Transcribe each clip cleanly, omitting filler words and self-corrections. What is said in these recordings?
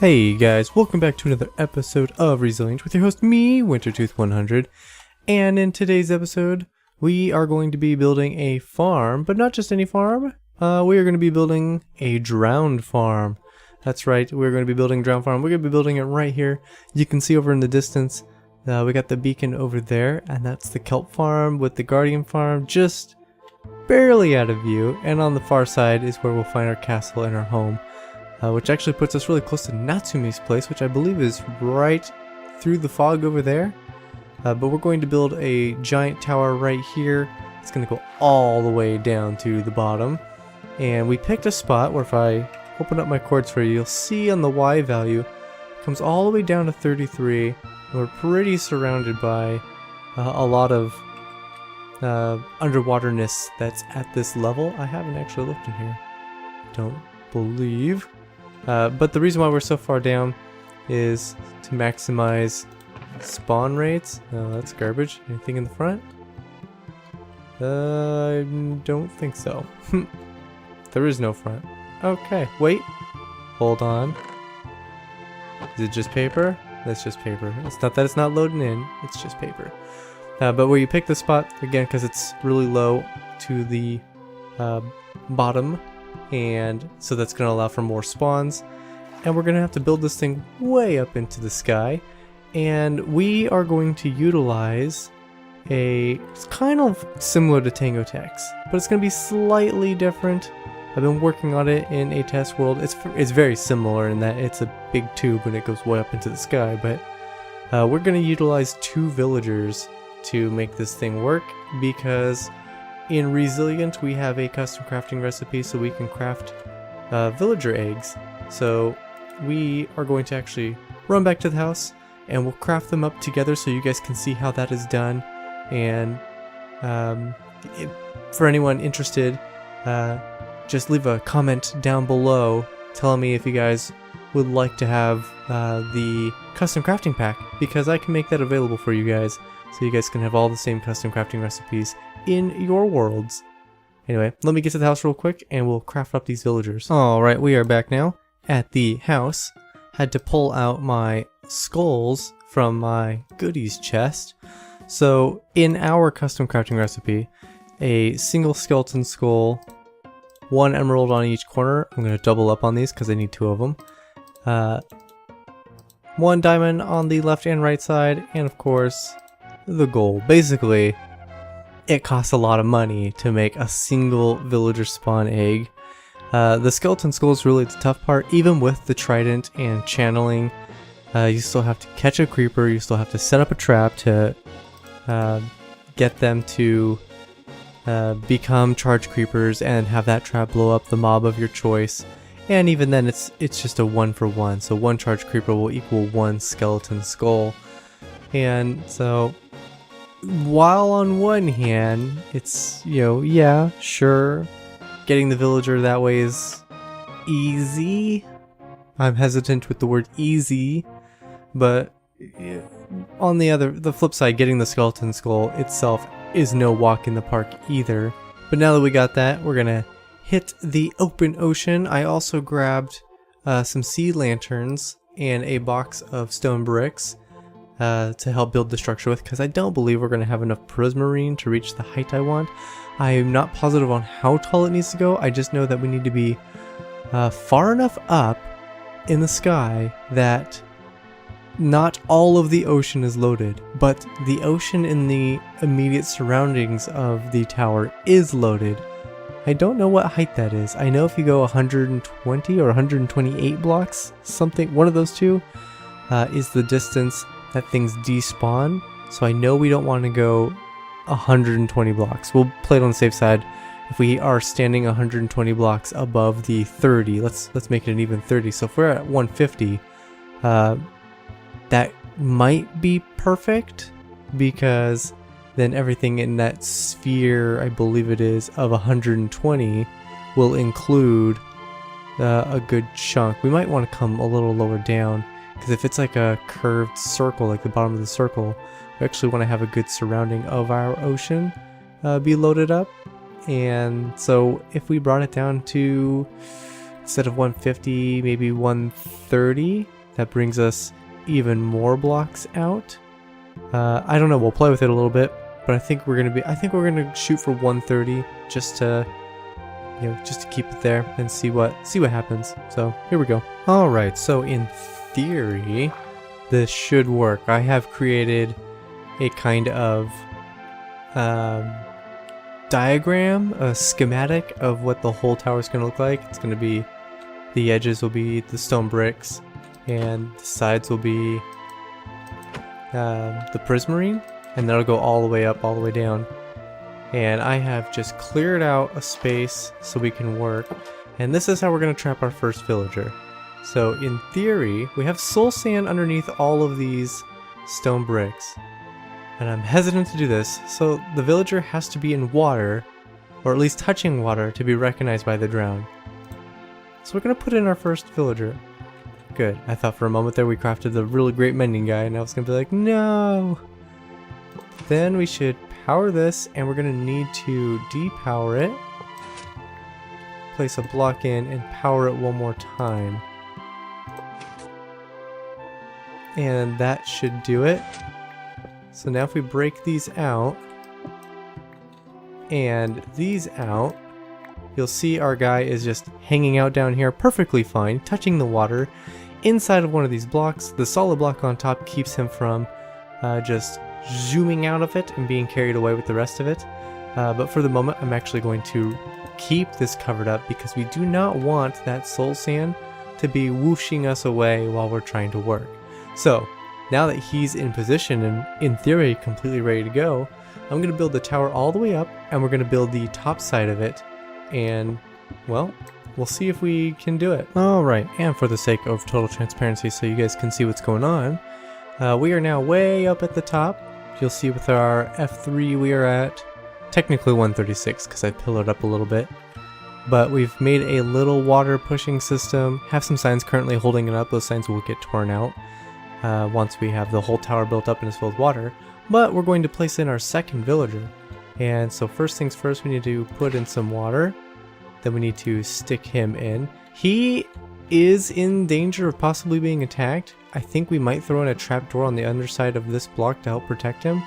Hey guys, welcome back to another episode of Resilient with your host, me, Wintertooth100. And in today's episode, we are going to be building a farm, but not just any farm. We are going to be building a drowned farm. That's right, we're going to be building a drowned farm. We're going to be building it right here. You can see over in the distance, we got the beacon over there, and that's the kelp farm with the guardian farm just barely out of view. And on the far side is where we'll find our castle and our home. Which actually puts us really close to Natsume's place, which I believe is right through the fog over there. But we're going to build a giant tower right here. It's going to go all the way down to the bottom. And we picked a spot where if I open up my chords for you, you'll see on the Y value, it comes all the way down to 33. And we're pretty surrounded by a lot of underwaterness that's at this level. I haven't actually looked in here. Don't believe. But the reason why we're so far down is to maximize spawn rates. Oh, that's garbage. Anything in the front? I don't think so. There is no front. Okay, wait. Hold on. Is it just paper? That's just paper. It's not that it's not loading in. It's just paper. But where you pick the spot, again, because it's really low to the bottom, and so that's going to allow for more spawns, and we're going to have to build this thing way up into the sky. And we are going to utilize it's kind of similar to Tango Tex, but it's going to be slightly different. I've been working on it in a test world. It's very similar in that it's a big tube and it goes way up into the sky, but we're going to utilize 2 villagers to make this thing work, because in Resilient, we have a custom crafting recipe so we can craft villager eggs. So we are going to actually run back to the house and we'll craft them up together so you guys can see how that is done. And for anyone interested, just leave a comment down below telling me if you guys would like to have the custom crafting pack, because I can make that available for you guys so you guys can have all the same custom crafting recipes in your worlds. Anyway, let me get to the house real quick and we'll craft up these villagers. Alright, we are back now at the house. Had to pull out my skulls from my goodies chest. So in our custom crafting recipe, a single skeleton skull, 1 emerald on each corner. I'm going to double up on these because I need 2 of them. 1 diamond on the left and right side, and of course the gold. Basically, it costs a lot of money to make a single villager spawn egg. The skeleton skull is really the tough part. Even with the trident and channeling, you still have to catch a creeper, you still have to set up a trap to get them to become charge creepers and have that trap blow up the mob of your choice. And even then it's just a 1-for-1, so 1 charge creeper will equal 1 skeleton skull. And so while on one hand, it's, yeah, sure, getting the villager that way is easy. I'm hesitant with the word easy, but on the flip side, getting the skeleton skull itself is no walk in the park either. But now that we got that, we're gonna hit the open ocean. I also grabbed some sea lanterns and a box of stone bricks to help build the structure with, because I don't believe we're going to have enough prismarine to reach the height I want. I am not positive on how tall it needs to go. I just know that we need to be far enough up in the sky that not all of the ocean is loaded, but the ocean in the immediate surroundings of the tower is loaded. I don't know what height that is. I know if you go 120 or 128 blocks, one of those two, is the distance that things despawn. So I know we don't want to go 120 blocks. We'll play it on the safe side. If we are standing 120 blocks above the 30, let's make it an even 30. So if we're at 150, that might be perfect, because then everything in that sphere, I believe it is, of 120 will include a good chunk. We might want to come a little lower down, because if it's like a curved circle, like the bottom of the circle, we actually want to have a good surrounding of our ocean be loaded up. And so if we brought it down to instead of 150, maybe 130. That brings us even more blocks out. I don't know, we'll play with it a little bit, but I think we're gonna shoot for 130 just to, you know, just to keep it there and see what happens. So here we go. All right, so in theory, this should work. I have created a kind of diagram, a schematic of what the whole tower is going to look like. It's going to be, the edges will be the stone bricks, and the sides will be the prismarine, and that'll go all the way up, all the way down. And I have just cleared out a space so we can work, and this is how we're going to trap our first villager. So in theory, we have soul sand underneath all of these stone bricks. And I'm hesitant to do this, so the villager has to be in water, or at least touching water, to be recognized by the drowned. So we're going to put in our first villager. Good. I thought for a moment there we crafted the really great mending guy, and I was going to be like, no! Then we should power this, and we're going to need to depower it. Place a block in and power it one more time. And that should do it. So now if we break these out and these out, you'll see our guy is just hanging out down here perfectly fine, touching the water inside of one of these blocks. The solid block on top keeps him from just zooming out of it and being carried away with the rest of it. But for the moment, I'm actually going to keep this covered up because we do not want that soul sand to be whooshing us away while we're trying to work. So now that he's in position and in theory completely ready to go, I'm going to build the tower all the way up, and we're going to build the top side of it, and well, we'll see if we can do it. Alright, and for the sake of total transparency so you guys can see what's going on, we are now way up at the top. You'll see with our F3 we are at technically 136 because I pillared up a little bit. But we've made a little water pushing system, have some signs currently holding it up. Those signs will get torn out once we have the whole tower built up and is filled with water. But we're going to place in our second villager. And so first things first, we need to put in some water. Then we need to stick him in. He is in danger of possibly being attacked. I think we might throw in a trapdoor on the underside of this block to help protect him.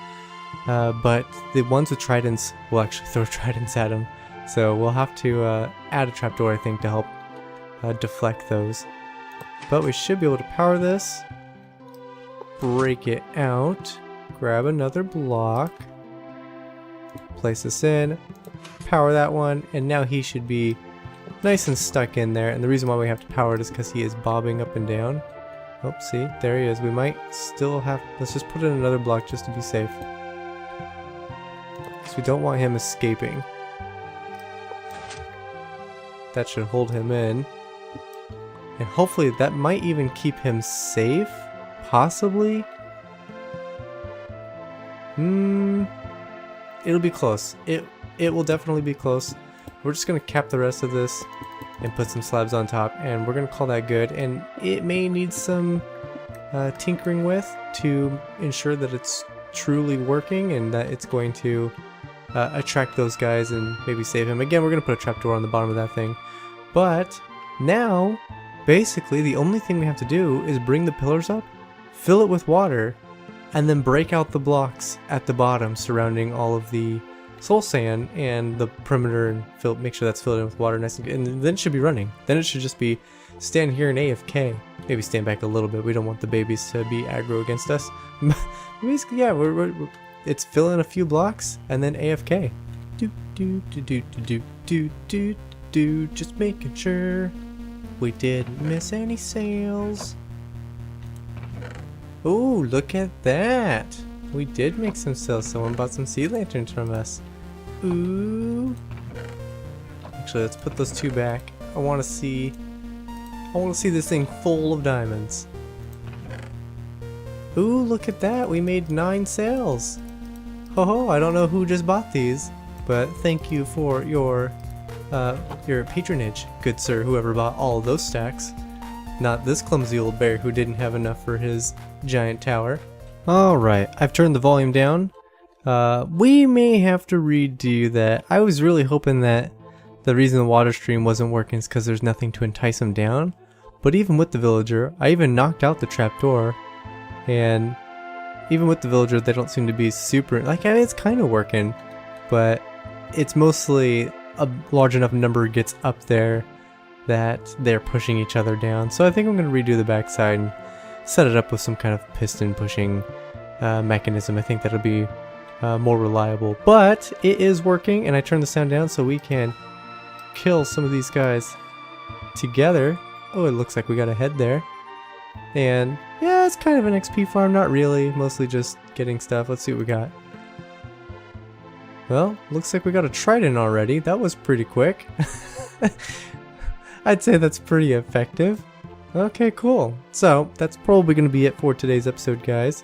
But the ones with tridents will actually throw tridents at him. So we'll have to add a trapdoor, I think, to help deflect those. But we should be able to power this. Break it out. Grab another block. Place this in. Power that one. And now he should be nice and stuck in there. And the reason why we have to power it is because he is bobbing up and down. Oh, see? There he is. We might still have... Let's just put in another block just to be safe. Because we don't want him escaping. That should hold him in. And hopefully that might even keep him safe. Possibly. It'll be close. It will definitely be close. We're just going to cap the rest of this and put some slabs on top, and we're going to call that good. And it may need some tinkering with to ensure that it's truly working and that it's going to attract those guys and maybe save him. Again, we're going to put a trapdoor on the bottom of that thing. But now, basically, the only thing we have to do is bring the pillars up, fill it with water, and then break out the blocks at the bottom surrounding all of the soul sand and the perimeter, and make sure that's filled in with water nice and good. And then it should be running. Then it should just be stand here and AFK. Maybe stand back a little bit. We don't want the babies to be aggro against us. Basically, yeah, it's fill in a few blocks and then AFK. Just making sure we didn't miss any sales. Oh, look at that! We did make some sales. Someone bought some sea lanterns from us. Ooh. Actually, let's put those two back. I want to see this thing full of diamonds. Ooh, look at that! We made 9 sales. Ho ho! I don't know who just bought these, but thank you for your patronage, good sir. Whoever bought all of those stacks. Not this clumsy old bear who didn't have enough for his giant tower. Alright, I've turned the volume down. We may have to redo that. I was really hoping that the reason the water stream wasn't working is because there's nothing to entice them down. But even with the villager, I even knocked out the trapdoor, and even with the villager, they don't seem to be super, like, I mean, it's kind of working, but it's mostly a large enough number gets up there that they're pushing each other down. So I think I'm going to redo the backside and set it up with some kind of piston pushing mechanism. I think that'll be more reliable, but it is working, and I turned the sound down so we can kill some of these guys together. Oh, it looks like we got a head there. And yeah, it's kind of an XP farm, not really, mostly just getting stuff. Let's see what we got. Well, looks like we got a Trident already. That was pretty quick. I'd say that's pretty effective. Okay, cool. So that's probably going to be it for today's episode, guys.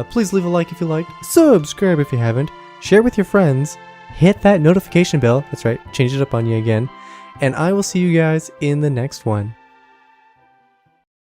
Please leave a like if you liked, subscribe if you haven't, share with your friends, hit that notification bell, that's right, change it up on you again, and I will see you guys in the next one.